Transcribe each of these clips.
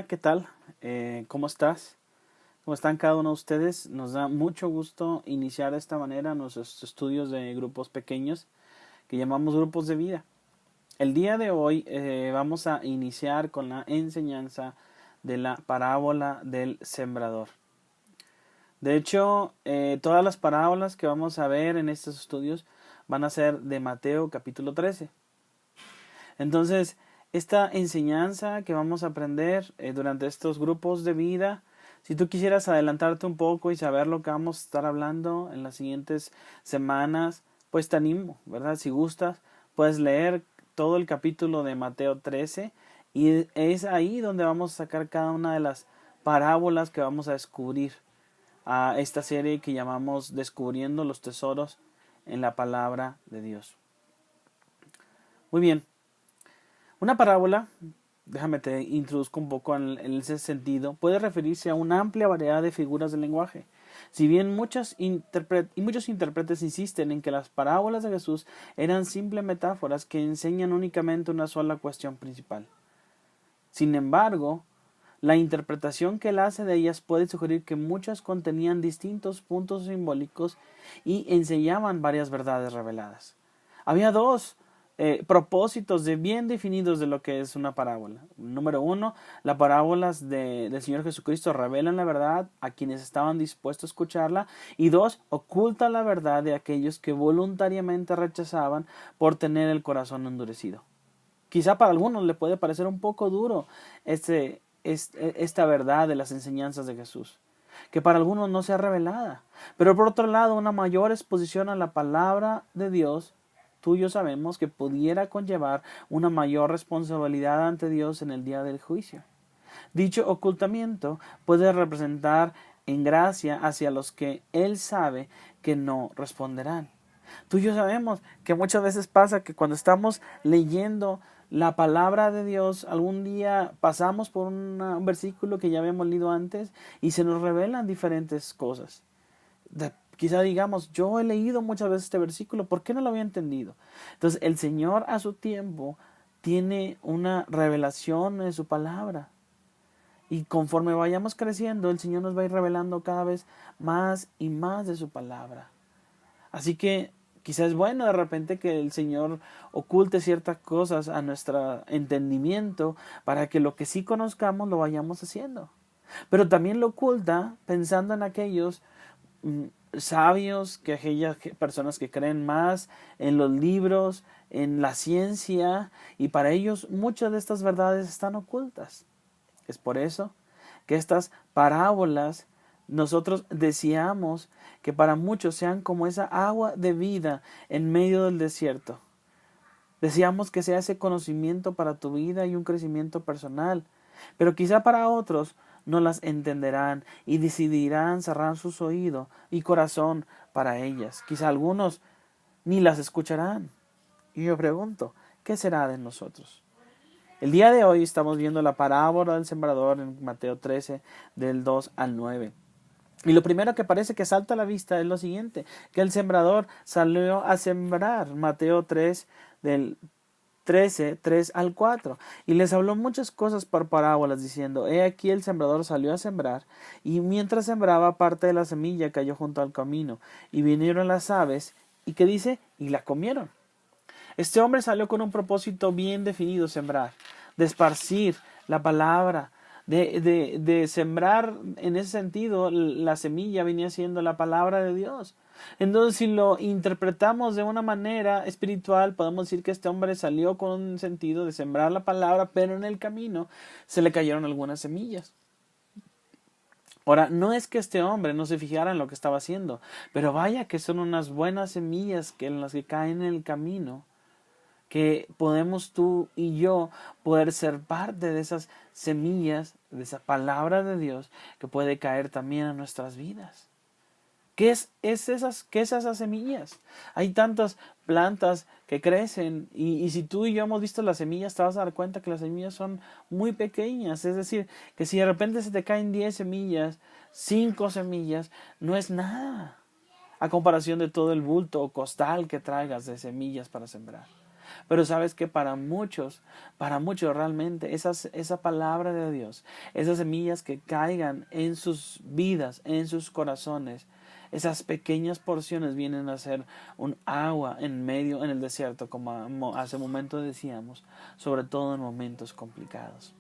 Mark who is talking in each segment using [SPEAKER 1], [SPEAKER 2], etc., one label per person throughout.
[SPEAKER 1] ¿Qué tal? ¿Cómo estás? ¿Cómo están cada uno de ustedes? Nos da mucho gusto iniciar de esta manera nuestros estudios de grupos pequeños que llamamos grupos de vida. El día de hoy vamos a iniciar con la enseñanza de la parábola del sembrador. De hecho, todas las parábolas que vamos a ver en estos estudios van a ser de Mateo capítulo 13. Entonces, esta enseñanza que vamos a aprender durante estos grupos de vida, si tú quisieras adelantarte un poco y saber lo que vamos a estar hablando en las siguientes semanas, pues te animo, ¿verdad? Si gustas, puedes leer todo el capítulo de Mateo 13 y es ahí donde vamos a sacar cada una de las parábolas que vamos a descubrir a esta serie que llamamos Descubriendo los Tesoros en la Palabra de Dios. Muy bien. Una parábola, déjame te introduzco un poco en ese sentido, puede referirse a una amplia variedad de figuras del lenguaje. Si bien muchos intérpretes insisten en que las parábolas de Jesús eran simples metáforas que enseñan únicamente una sola cuestión principal. Sin embargo, la interpretación que él hace de ellas puede sugerir que muchas contenían distintos puntos simbólicos y enseñaban varias verdades reveladas. Había dos propósitos bien definidos de lo que es una parábola. Número uno, las parábolas del Señor Jesucristo revelan la verdad a quienes estaban dispuestos a escucharla. Y dos, ocultan la verdad de aquellos que voluntariamente rechazaban por tener el corazón endurecido. Quizá para algunos le puede parecer un poco duro esta verdad de las enseñanzas de Jesús, que para algunos no sea revelada. Pero por otro lado, una mayor exposición a la palabra de Dios, tú y yo sabemos que pudiera conllevar una mayor responsabilidad ante Dios en el día del juicio. Dicho ocultamiento puede representar en gracia hacia los que Él sabe que no responderán. Tú y yo sabemos que muchas veces pasa que cuando estamos leyendo la palabra de Dios, algún día pasamos por un versículo que ya habíamos leído antes y se nos revelan diferentes cosas. Quizá digamos, yo he leído muchas veces este versículo, ¿por qué no lo había entendido? Entonces el Señor a su tiempo tiene una revelación de su palabra. Y conforme vayamos creciendo, el Señor nos va a ir revelando cada vez más y más de su palabra. Así que quizás es bueno de repente que el Señor oculte ciertas cosas a nuestro entendimiento para que lo que sí conozcamos lo vayamos haciendo. Pero también lo oculta pensando en aquellos sabios, que aquellas personas que creen más en los libros, en la ciencia, y para ellos muchas de estas verdades están ocultas. Es por eso que estas parábolas nosotros deseamos que para muchos sean como esa agua de vida en medio del desierto. Deseamos que sea ese conocimiento para tu vida y un crecimiento personal. Pero quizá para otros no las entenderán y decidirán cerrar sus oídos y corazón para ellas. Quizá algunos ni las escucharán. Y yo pregunto, ¿qué será de nosotros? El día de hoy estamos viendo la parábola del sembrador en Mateo 13, del 2 al 9. Y lo primero que parece que salta a la vista es lo siguiente, que el sembrador salió a sembrar, Mateo 3, del 13, 3 al 4. Y les habló muchas cosas por parábolas, diciendo, he aquí el sembrador salió a sembrar, y mientras sembraba parte de la semilla cayó junto al camino, y vinieron las aves, y ¿qué dice? Y la comieron. Este hombre salió con un propósito bien definido, sembrar, de esparcir la palabra, de sembrar en ese sentido. La semilla venía siendo la palabra de Dios. Entonces, si lo interpretamos de una manera espiritual, podemos decir que este hombre salió con un sentido de sembrar la palabra, pero en el camino se le cayeron algunas semillas. Ahora, no es que este hombre no se fijara en lo que estaba haciendo, pero vaya que son unas buenas semillas que en las que caen en el camino, que podemos tú y yo poder ser parte de esas semillas, de esa palabra de Dios que puede caer también en nuestras vidas. ¿Qué es esas semillas? Hay tantas plantas que crecen y si tú y yo hemos visto las semillas, te vas a dar cuenta que las semillas son muy pequeñas. Es decir, que si de repente se te caen 10 semillas, 5 semillas, no es nada a comparación de todo el bulto o costal que traigas de semillas para sembrar. Pero sabes que para muchos realmente esa palabra de Dios, esas semillas que caigan en sus vidas, en sus corazones, esas pequeñas porciones vienen a ser un agua en medio en el desierto, como hace un momento decíamos, sobre todo en momentos complicados.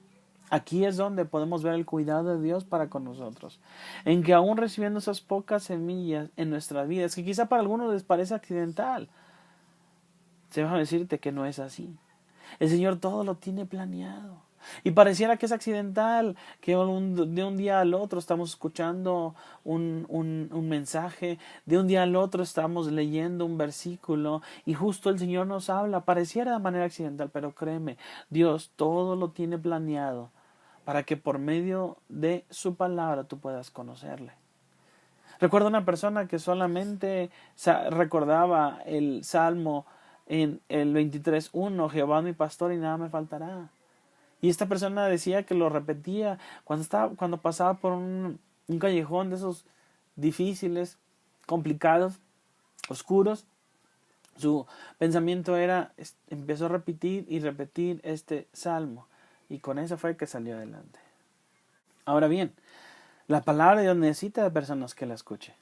[SPEAKER 1] Aquí es donde podemos ver el cuidado de Dios para con nosotros, en que aún recibiendo esas pocas semillas en nuestras vidas, que quizá para algunos les parece accidental, se va a decirte que no es así. El Señor todo lo tiene planeado. Y pareciera que es accidental, que de un día al otro estamos escuchando un mensaje, de un día al otro estamos leyendo un versículo y justo el Señor nos habla. Pareciera de manera accidental, pero créeme, Dios todo lo tiene planeado para que por medio de su palabra tú puedas conocerle. Recuerdo una persona que solamente recordaba el Salmo en el 23:1, Jehová mi pastor y nada me faltará. Y esta persona decía que lo repetía cuando pasaba por un callejón de esos difíciles, complicados, oscuros. Su pensamiento empezó a repetir y repetir este salmo. Y con eso fue que salió adelante. Ahora bien, la palabra de Dios necesita de personas que la escuchen.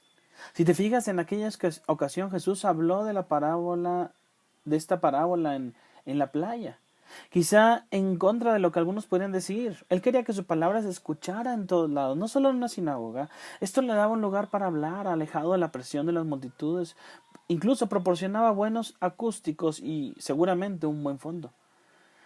[SPEAKER 1] Si te fijas, en aquella ocasión Jesús habló de esta parábola en la playa. Quizá en contra de lo que algunos podrían decir. Él quería que su palabra se escuchara en todos lados, no solo en una sinagoga. Esto le daba un lugar para hablar, alejado de la presión de las multitudes. Incluso proporcionaba buenos acústicos y seguramente un buen fondo.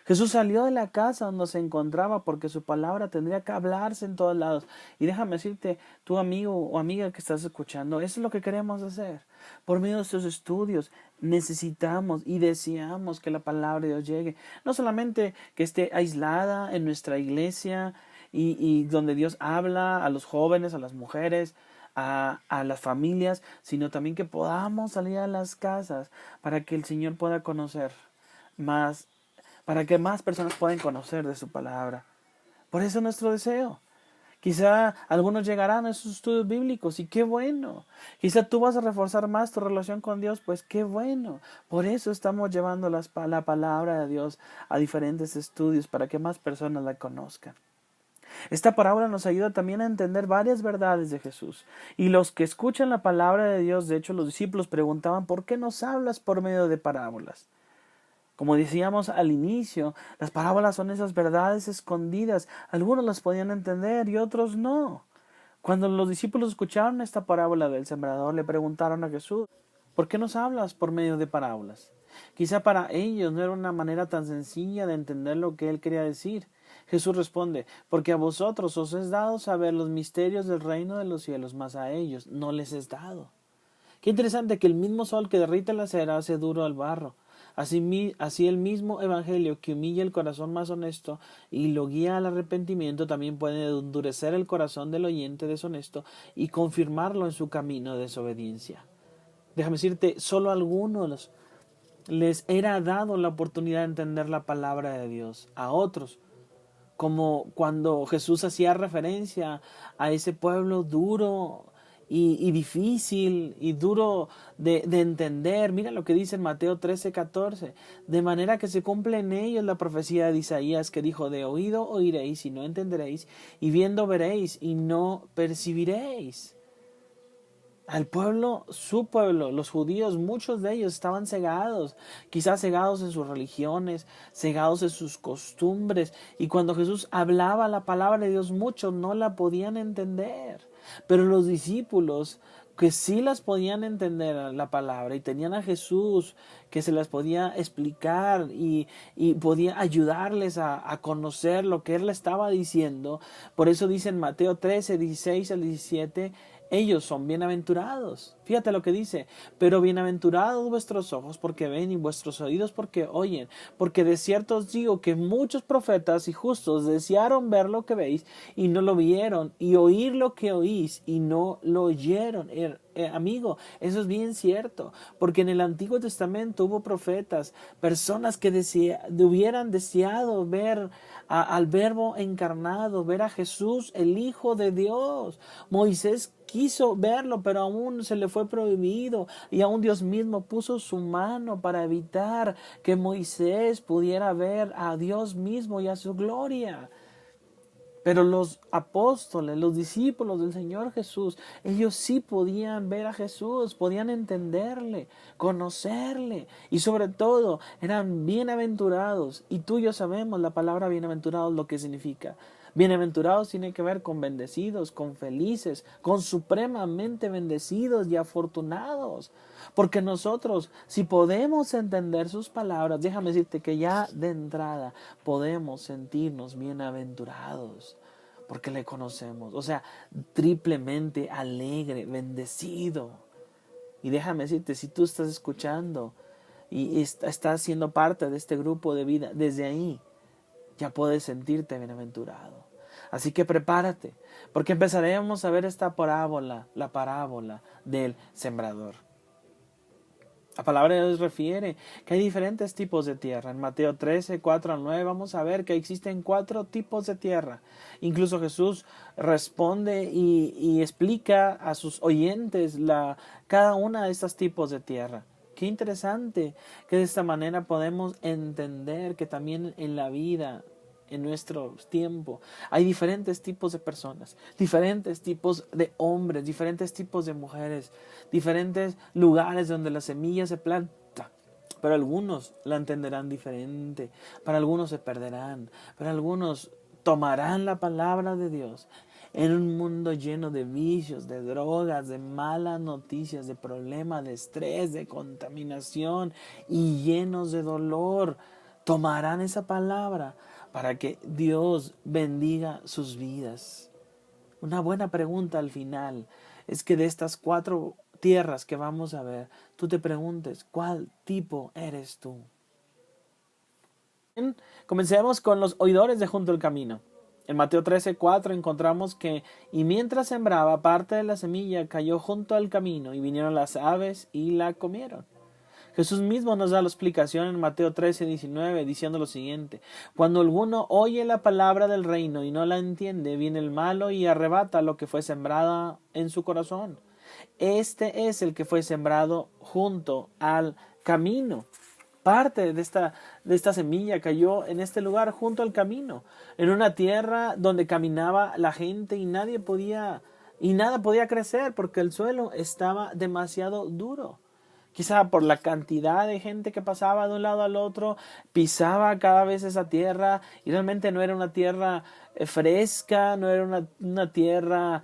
[SPEAKER 1] Jesús salió de la casa donde se encontraba porque su palabra tendría que hablarse en todos lados. Y déjame decirte, tu amigo o amiga que estás escuchando, eso es lo que queremos hacer. Por medio de estos estudios necesitamos y deseamos que la palabra de Dios llegue. No solamente que esté aislada en nuestra iglesia y donde Dios habla a los jóvenes, a las mujeres, a las familias, sino también que podamos salir a las casas para que el Señor pueda conocer más, para que más personas puedan conocer de su palabra. Por eso es nuestro deseo. Quizá algunos llegarán a esos estudios bíblicos y qué bueno. Quizá tú vas a reforzar más tu relación con Dios, pues qué bueno. Por eso estamos llevando la palabra de Dios a diferentes estudios para que más personas la conozcan. Esta parábola nos ayuda también a entender varias verdades de Jesús. Y los que escuchan la palabra de Dios, de hecho los discípulos preguntaban, ¿por qué nos hablas por medio de parábolas? Como decíamos al inicio, las parábolas son esas verdades escondidas. Algunos las podían entender y otros no. Cuando los discípulos escucharon esta parábola del sembrador, le preguntaron a Jesús, ¿por qué nos hablas por medio de parábolas? Quizá para ellos no era una manera tan sencilla de entender lo que él quería decir. Jesús responde, porque a vosotros os es dado saber los misterios del reino de los cielos, mas a ellos no les es dado. Qué interesante que el mismo sol que derrite la cera hace duro al barro. Así el mismo evangelio que humilla el corazón más honesto y lo guía al arrepentimiento también puede endurecer el corazón del oyente deshonesto y confirmarlo en su camino de desobediencia. Déjame decirte, solo a algunos les era dado la oportunidad de entender la palabra de Dios. A otros, como cuando Jesús hacía referencia a ese pueblo duro y difícil y duro de entender. Mira lo que dice en Mateo 13:14. De manera que se cumple en ellos la profecía de Isaías que dijo, de oído oiréis y no entenderéis, y viendo veréis y no percibiréis. Al pueblo, su pueblo, los judíos, muchos de ellos estaban cegados, quizás cegados en sus religiones, cegados en sus costumbres. Y cuando Jesús hablaba la palabra de Dios, muchos no la podían entender. Pero los discípulos, que sí las podían entender la palabra y tenían a Jesús que se las podía explicar y podía ayudarles a conocer lo que Él le estaba diciendo. Por eso dice en Mateo 13:16-17, ellos son bienaventurados. Fíjate lo que dice, pero bienaventurados vuestros ojos porque ven y vuestros oídos porque oyen, porque de cierto os digo que muchos profetas y justos desearon ver lo que veis y no lo vieron, y oír lo que oís y no lo oyeron. amigo, eso es bien cierto, porque en el Antiguo Testamento hubo profetas, personas que hubieran deseado ver al Verbo encarnado, ver a Jesús, el Hijo de Dios. Moisés quiso verlo, pero aún se le fue prohibido, y aún Dios mismo puso su mano para evitar que Moisés pudiera ver a Dios mismo y a su gloria. Pero los apóstoles, los discípulos del Señor Jesús, ellos sí podían ver a Jesús, podían entenderle, conocerle, y sobre todo eran bienaventurados. Y tú y yo sabemos la palabra bienaventurados lo que significa. Bienaventurados tiene que ver con bendecidos, con felices, con supremamente bendecidos y afortunados. Porque nosotros, si podemos entender sus palabras, déjame decirte que ya de entrada podemos sentirnos bienaventurados. Porque le conocemos. O sea, triplemente alegre, bendecido. Y déjame decirte, si tú estás escuchando y estás siendo parte de este grupo de vida, desde ahí ya puedes sentirte bienaventurado. Así que prepárate, porque empezaremos a ver esta parábola, la parábola del sembrador. La palabra de Dios refiere que hay diferentes tipos de tierra. En Mateo 13, 4 al 9 vamos a ver que existen 4 tipos de tierra. Incluso Jesús responde y explica a sus oyentes cada una de estos tipos de tierra. Qué interesante que de esta manera podemos entender que también en la vida, en nuestro tiempo, hay diferentes tipos de personas, diferentes tipos de hombres, diferentes tipos de mujeres, diferentes lugares donde la semilla se planta. Pero algunos la entenderán diferente, para algunos se perderán, para algunos tomarán la palabra de Dios. En un mundo lleno de vicios, de drogas, de malas noticias, de problemas, de estrés, de contaminación y llenos de dolor, tomarán esa palabra para que Dios bendiga sus vidas. Una buena pregunta al final es que de estas 4 tierras que vamos a ver, tú te preguntes, ¿cuál tipo eres tú? Comencemos con los oidores de junto al camino. En Mateo 13, 4 encontramos que, y mientras sembraba, parte de la semilla cayó junto al camino, y vinieron las aves y la comieron. Jesús mismo nos da la explicación en Mateo 13, 19, diciendo lo siguiente: cuando alguno oye la palabra del reino y no la entiende, viene el malo y arrebata lo que fue sembrado en su corazón. Este es el que fue sembrado junto al camino. Parte de esta semilla cayó en este lugar junto al camino, en una tierra donde caminaba la gente y nada podía crecer porque el suelo estaba demasiado duro. Quizá por la cantidad de gente que pasaba de un lado al otro, pisaba cada vez esa tierra, y realmente no era una tierra fresca, no era una tierra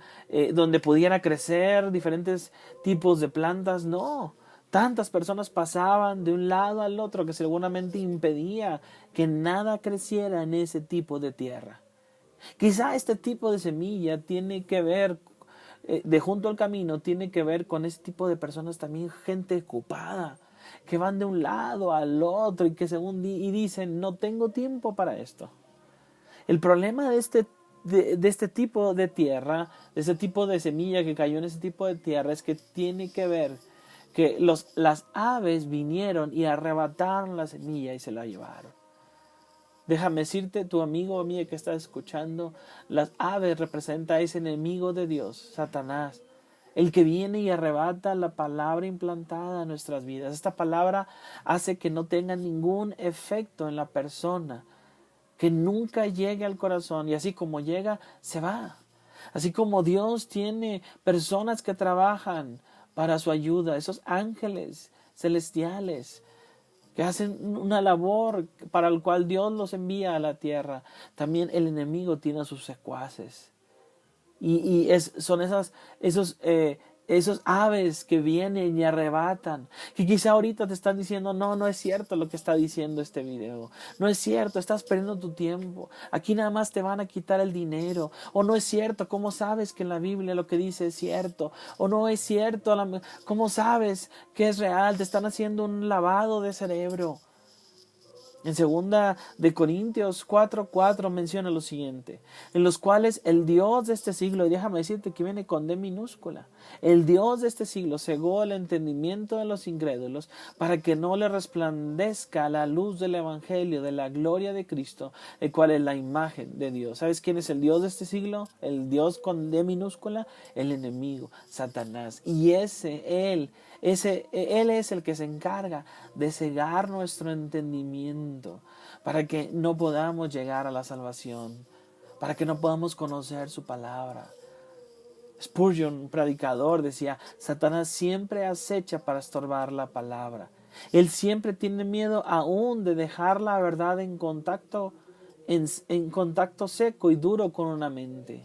[SPEAKER 1] donde pudiera crecer diferentes tipos de plantas, no. Tantas personas pasaban de un lado al otro que seguramente impedía que nada creciera en ese tipo de tierra. Quizá este tipo de semilla tiene que ver, de junto al camino, tiene que ver con ese tipo de personas también, gente ocupada, que van de un lado al otro y que y dicen, no tengo tiempo para esto. El problema de este tipo de tierra, de ese tipo de semilla que cayó en ese tipo de tierra, es que tiene que ver que las aves vinieron y arrebataron la semilla y se la llevaron. Déjame decirte, tu amigo o amiga que estás escuchando, las aves representan a ese enemigo de Dios, Satanás, el que viene y arrebata la palabra implantada en nuestras vidas. Esta palabra hace que no tenga ningún efecto en la persona, que nunca llegue al corazón, y así como llega, se va. Así como Dios tiene personas que trabajan para su ayuda, esos ángeles celestiales que hacen una labor para el cual Dios los envía a la tierra, también el enemigo tiene a sus secuaces. Son esos aves que vienen y arrebatan, que quizá ahorita te están diciendo, no es cierto lo que está diciendo este video, no es cierto, estás perdiendo tu tiempo, aquí nada más te van a quitar el dinero, o no es cierto, ¿cómo sabes que en la Biblia lo que dice es cierto? O no es cierto, ¿cómo sabes que es real? Te están haciendo un lavado de cerebro. En segunda de Corintios 4:4 menciona lo siguiente, en los cuales el Dios de este siglo, y déjame decirte que viene con D minúscula, el Dios de este siglo cegó el entendimiento de los incrédulos para que no le resplandezca la luz del Evangelio, de la gloria de Cristo, el cual es la imagen de Dios. ¿Sabes quién es el Dios de este siglo? El Dios con D minúscula, el enemigo, Satanás. Y Él es el que se encarga de cegar nuestro entendimiento para que no podamos llegar a la salvación, para que no podamos conocer su palabra. Spurgeon, un predicador, decía, Satanás siempre acecha para estorbar la palabra. Él siempre tiene miedo aún de dejar la verdad en contacto seco y duro con una mente.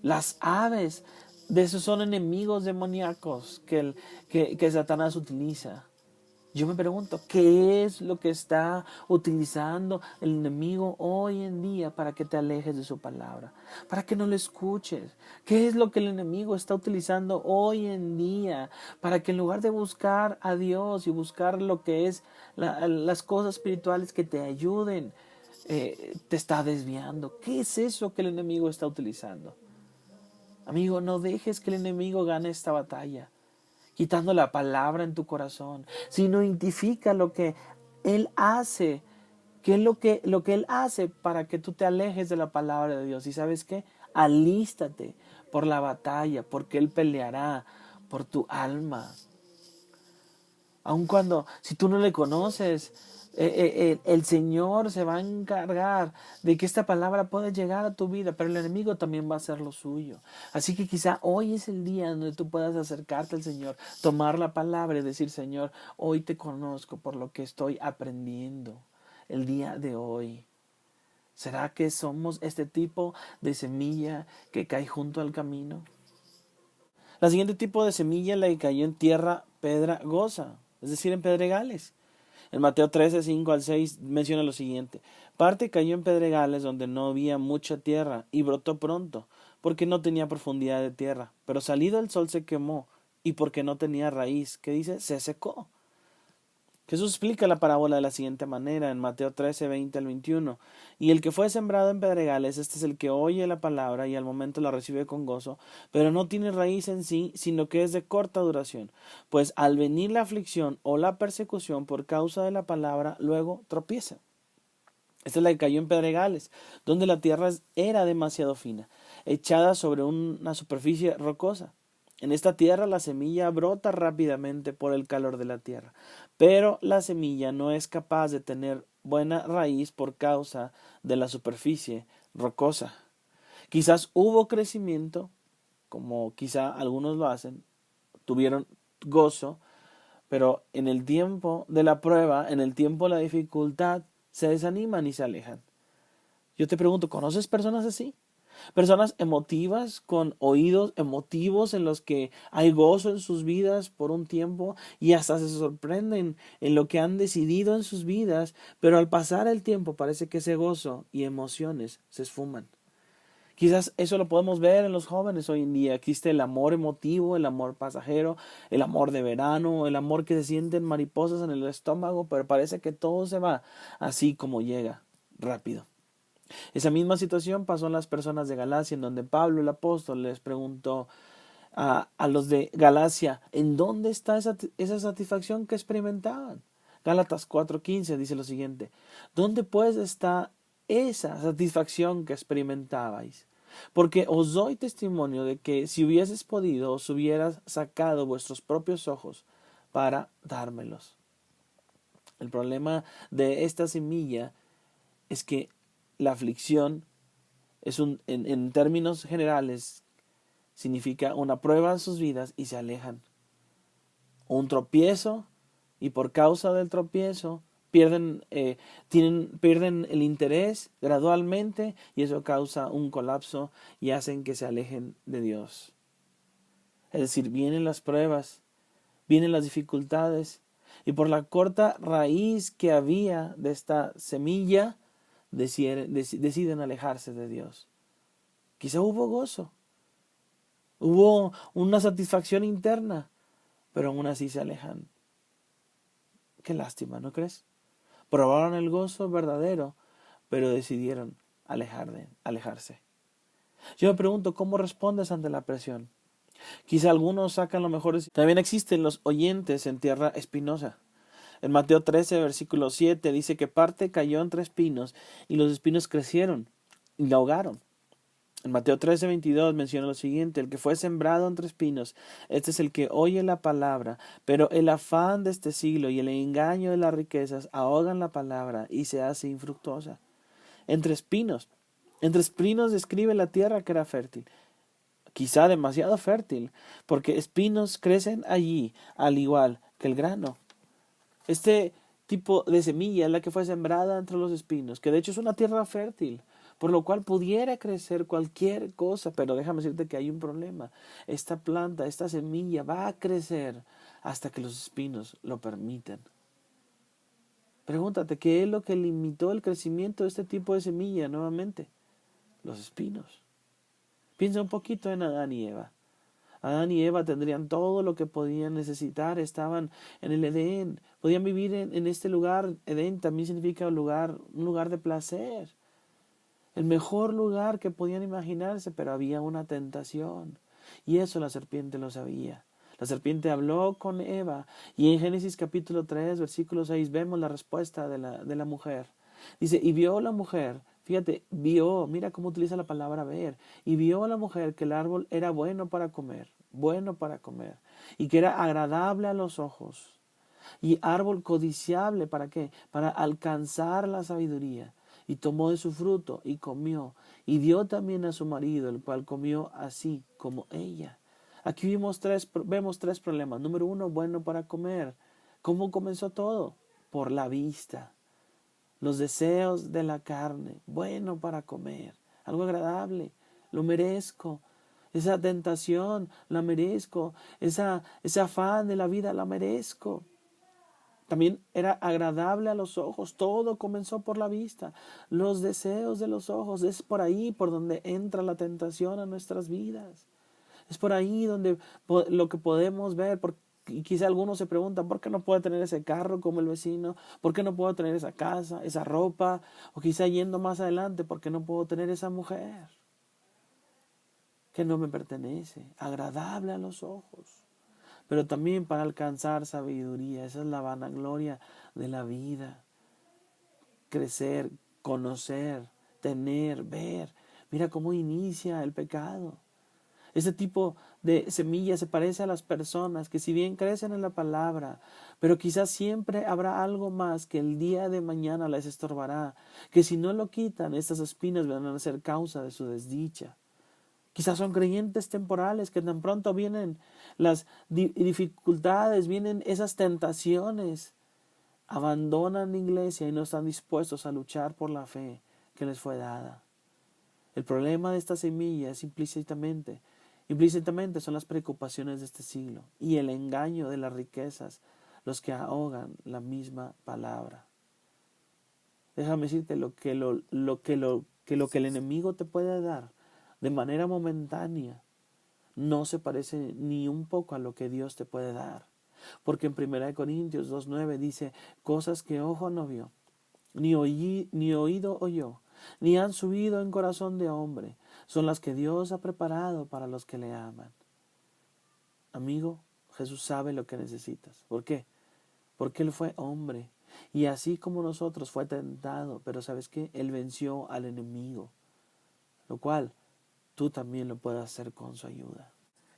[SPEAKER 1] Las aves de esos son enemigos demoníacos que Satanás utiliza. Yo me pregunto, ¿qué es lo que está utilizando el enemigo hoy en día para que te alejes de su palabra? Para que no lo escuches. ¿Qué es lo que el enemigo está utilizando hoy en día para que en lugar de buscar a Dios y buscar lo que es las cosas espirituales que te ayuden, te está desviando? ¿Qué es eso que el enemigo está utilizando? Amigo, no dejes que el enemigo gane esta batalla quitando la palabra en tu corazón, sino identifica lo que Él hace, qué es lo que Él hace para que tú te alejes de la palabra de Dios. ¿Y sabes qué? Alístate por la batalla, porque Él peleará por tu alma. Aun cuando, si tú no le conoces, el Señor se va a encargar de que esta palabra pueda llegar a tu vida, pero el enemigo también va a hacer lo suyo. Así que quizá hoy es el día donde tú puedas acercarte al Señor, tomar la palabra y decir, Señor, hoy te conozco por lo que estoy aprendiendo el día de hoy. ¿Será que somos este tipo de semilla que cae junto al camino? La siguiente tipo de semilla, la que cayó en tierra pedregosa, es decir, en pedregales. En Mateo 13, 5 al 6 menciona lo siguiente. Parte cayó en pedregales donde no había mucha tierra y brotó pronto, porque no tenía profundidad de tierra. Pero salido el sol se quemó y porque no tenía raíz, ¿qué dice? Se secó. Jesús explica la parábola de la siguiente manera en Mateo 13, 20 al 21. Y el que fue sembrado en pedregales, este es el que oye la palabra y al momento la recibe con gozo, pero no tiene raíz en sí, sino que es de corta duración. Pues al venir la aflicción o la persecución por causa de la palabra, luego tropieza. Esta es la que cayó en pedregales, donde la tierra era demasiado fina, echada sobre una superficie rocosa. En esta tierra la semilla brota rápidamente por el calor de la tierra, pero la semilla no es capaz de tener buena raíz por causa de la superficie rocosa. Quizás hubo crecimiento, como quizá algunos lo hacen, tuvieron gozo, pero en el tiempo de la prueba, en el tiempo de la dificultad, se desaniman y se alejan. Yo te pregunto, ¿conoces personas así? Personas emotivas, con oídos emotivos en los que hay gozo en sus vidas por un tiempo y hasta se sorprenden en lo que han decidido en sus vidas, pero al pasar el tiempo parece que ese gozo y emociones se esfuman. Quizás eso lo podemos ver en los jóvenes hoy en día. Existe el amor emotivo, el amor pasajero, el amor de verano, el amor que se sienten mariposas en el estómago, pero parece que todo se va así como llega, rápido. Esa misma situación pasó en las personas de Galacia, en donde Pablo el apóstol les preguntó a los de Galacia, ¿en dónde está esa satisfacción que experimentaban? Gálatas 4:15 dice lo siguiente, ¿dónde pues está esa satisfacción que experimentabais? Porque os doy testimonio de que si hubieses podido, os hubieras sacado vuestros propios ojos para dármelos. El problema de esta semilla es que la aflicción es en términos generales, significa una prueba en sus vidas y se alejan. Un tropiezo y por causa del tropiezo pierden el interés gradualmente y eso causa un colapso y hacen que se alejen de Dios. Es decir, vienen las pruebas, vienen las dificultades y por la corta raíz que había de esta semilla deciden alejarse de Dios. Quizá hubo gozo, hubo una satisfacción interna, pero aún así se alejan. Qué lástima, ¿no crees? probaron el gozo verdadero, pero decidieron alejarse. Yo me pregunto, ¿cómo respondes ante la presión? Quizá algunos sacan lo mejor. También existen los oyentes en tierra espinosa. En Mateo 13, versículo 7 dice que parte cayó entre espinos y los espinos crecieron y la ahogaron. En Mateo 13, 22 menciona lo siguiente: el que fue sembrado entre espinos, este es el que oye la palabra, pero el afán de este siglo y el engaño de las riquezas ahogan la palabra y se hace infructuosa. Entre espinos. Entre espinos describe la tierra que era fértil, quizá demasiado fértil, porque espinos crecen allí, al igual que el grano. Este tipo de semilla es la que fue sembrada entre los espinos, que de hecho es una tierra fértil, por lo cual pudiera crecer cualquier cosa, pero déjame decirte que hay un problema. Esta planta, esta semilla va a crecer hasta que los espinos lo permitan. Pregúntate, ¿qué es lo que limitó el crecimiento de este tipo de semilla nuevamente? Los espinos. Piensa un poquito en Adán y Eva. Adán y Eva tendrían todo lo que podían necesitar, estaban en el Edén, podían vivir en este lugar. Edén también significa un lugar de placer, el mejor lugar que podían imaginarse, pero había una tentación, y eso la serpiente lo sabía. La serpiente habló con Eva, y en Génesis capítulo 3, versículo 6, vemos la respuesta de la mujer. Dice, y vio la mujer, fíjate, vio, mira cómo utiliza la palabra ver, y vio a la mujer que el árbol era bueno para comer, y que era agradable a los ojos, y árbol codiciable, ¿para qué? Para alcanzar la sabiduría. Y tomó de su fruto y comió, y dio también a su marido, el cual comió así como ella. Aquí vemos tres problemas. Número uno, bueno para comer. ¿Cómo comenzó todo? Por la vista. Los deseos de la carne, bueno para comer, algo agradable, lo merezco. Esa tentación, la merezco. Ese afán de la vida, la merezco. También era agradable a los ojos. Todo comenzó por la vista. Los deseos de los ojos. Es por ahí por donde entra la tentación a nuestras vidas. Es por ahí donde lo que podemos ver. Y quizá algunos se preguntan, ¿por qué no puedo tener ese carro como el vecino? ¿Por qué no puedo tener esa casa, esa ropa? O quizá yendo más adelante, ¿por qué no puedo tener esa mujer que no me pertenece? Agradable a los ojos. Pero también para alcanzar sabiduría. Esa es la vanagloria de la vida. Crecer, conocer, tener, ver. Mira cómo inicia el pecado. Este tipo de semilla se parece a las personas que si bien crecen en la palabra, pero quizás siempre habrá algo más que el día de mañana les estorbará, que si no lo quitan, estas espinas van a ser causa de su desdicha. Quizás son creyentes temporales que tan pronto vienen las dificultades, vienen esas tentaciones, abandonan la iglesia y no están dispuestos a luchar por la fe que les fue dada. El problema de esta semilla es implícitamente son las preocupaciones de este siglo y el engaño de las riquezas los que ahogan la misma palabra. Déjame decirte lo que el enemigo te puede dar de manera momentánea no se parece ni un poco a lo que Dios te puede dar. Porque en 1 Corintios 2:9 dice, cosas que ojo no vio, ni oído oyó, ni han subido en corazón de hombre, son las que Dios ha preparado para los que le aman. Amigo, Jesús sabe lo que necesitas. ¿Por qué? Porque Él fue hombre. Y así como nosotros fue tentado, pero ¿sabes qué? Él venció al enemigo, lo cual tú también lo puedes hacer con su ayuda.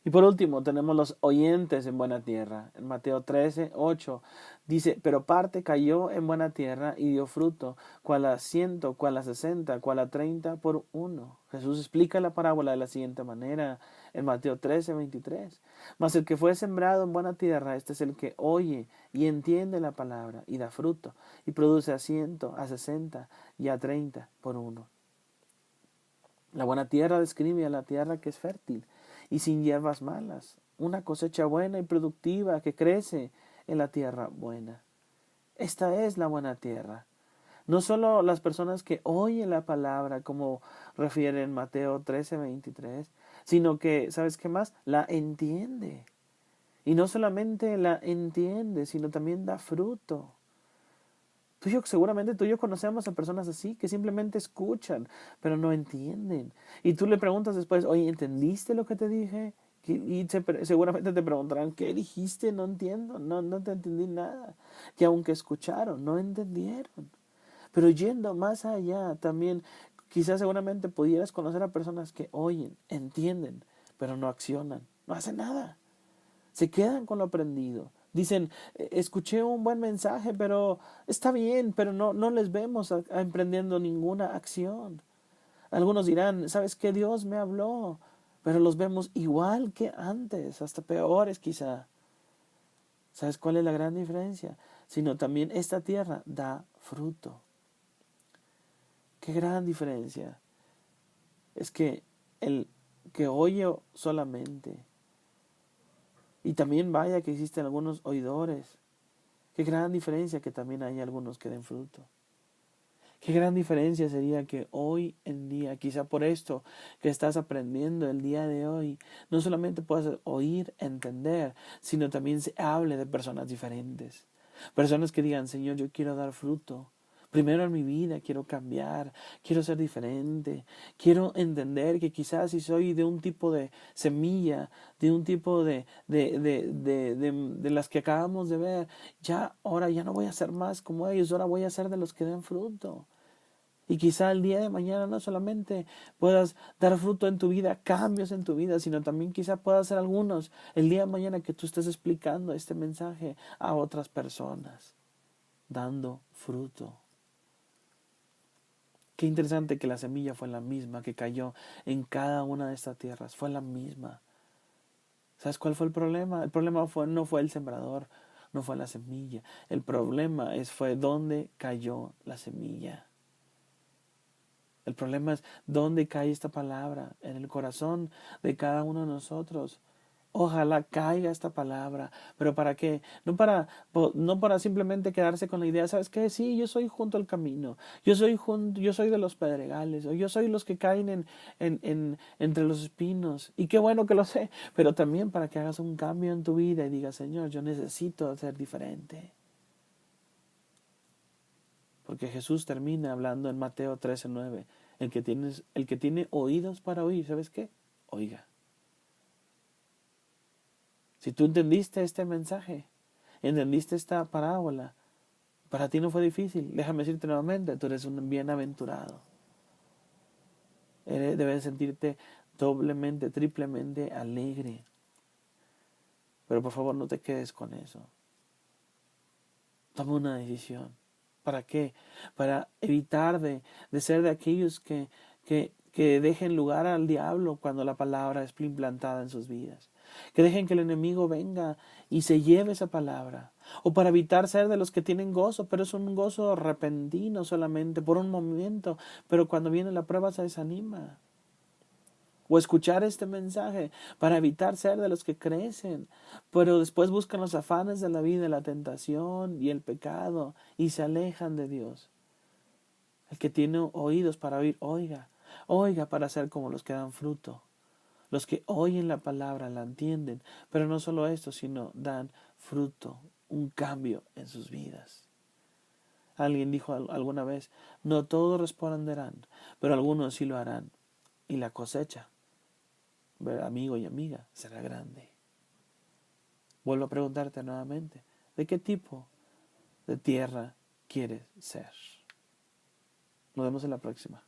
[SPEAKER 1] Y por último tenemos los oyentes en buena tierra. En Mateo 13:8 dice, pero parte cayó en buena tierra y dio fruto, cual a 100, cual a 60, cual a 30 por uno. Jesús explica la parábola de la siguiente manera en Mateo 13:23. Mas el que fue sembrado en buena tierra, este es el que oye y entiende la palabra y da fruto y produce a 100, a 60 y a 30 por uno. La buena tierra describe a la tierra que es fértil y sin hierbas malas, una cosecha buena y productiva que crece en la tierra buena. Esta es la buena tierra. No solo las personas que oyen la palabra, como refiere en Mateo 13:23, sino que, ¿sabes qué más? La entiende. Y no solamente la entiende, sino también da fruto. Seguramente tú y yo conocemos a personas así que simplemente escuchan, pero no entienden. Y tú le preguntas después, oye, ¿entendiste lo que te dije? Y seguramente te preguntarán, ¿qué dijiste? No entiendo, no te entendí nada. Que aunque escucharon, no entendieron. Pero yendo más allá, también quizás seguramente pudieras conocer a personas que oyen, entienden, pero no accionan, no hacen nada. Se quedan con lo aprendido. Dicen, escuché un buen mensaje, pero está bien, pero no les vemos emprendiendo ninguna acción. Algunos dirán, ¿sabes qué? Dios me habló, pero los vemos igual que antes, hasta peores quizá. ¿Sabes cuál es la gran diferencia? Sino también esta tierra da fruto. Qué gran diferencia. Es que el que oye solamente, y también vaya que existen algunos oidores, qué gran diferencia que también hay algunos que den fruto. Qué gran diferencia sería que hoy en día, quizá por esto que estás aprendiendo el día de hoy, no solamente puedas oír, entender, sino también se hable de personas diferentes. Personas que digan, Señor, yo quiero dar fruto. Primero en mi vida quiero cambiar, quiero ser diferente, quiero entender que quizás si soy de un tipo de semilla, de un tipo de las que acabamos de ver, ahora ya no voy a ser más como ellos, ahora voy a ser de los que den fruto. Y quizá el día de mañana no solamente puedas dar fruto en tu vida, cambios en tu vida, sino también quizá puedas ser algunos el día de mañana que tú estés explicando este mensaje a otras personas, dando fruto. Qué interesante que la semilla fue la misma que cayó en cada una de estas tierras, fue la misma. ¿Sabes cuál fue el problema? El problema no fue el sembrador, no fue la semilla. El problema fue dónde cayó la semilla. El problema es dónde cae esta palabra, en el corazón de cada uno de nosotros. Ojalá caiga esta palabra, pero ¿para qué? No para simplemente quedarse con la idea, ¿sabes qué? Sí, yo soy junto al camino, yo soy de los pedregales, o yo soy los que caen entre los espinos, y qué bueno que lo sé, pero también para que hagas un cambio en tu vida y digas, Señor, yo necesito ser diferente. Porque Jesús termina hablando en Mateo 13:9. El que tiene oídos para oír, ¿sabes qué? Oiga. Si tú entendiste este mensaje, entendiste esta parábola, para ti no fue difícil. Déjame decirte nuevamente, tú eres un bienaventurado. Debes sentirte doblemente, triplemente alegre. Pero por favor no te quedes con eso. Toma una decisión. ¿Para qué? Para evitar de ser de aquellos que dejen lugar al diablo cuando la palabra es implantada en sus vidas. Que dejen que el enemigo venga y se lleve esa palabra. O para evitar ser de los que tienen gozo, pero es un gozo repentino solamente, por un momento. Pero cuando viene la prueba se desanima. O escuchar este mensaje para evitar ser de los que crecen, pero después buscan los afanes de la vida, la tentación y el pecado y se alejan de Dios. El que tiene oídos para oír, oiga, oiga para ser como los que dan fruto. Los que oyen la palabra, la entienden, pero no solo esto, sino dan fruto, un cambio en sus vidas. Alguien dijo alguna vez, no todos responderán, pero algunos sí lo harán. Y la cosecha, amigo y amiga, será grande. Vuelvo a preguntarte nuevamente, ¿de qué tipo de tierra quieres ser? Nos vemos en la próxima.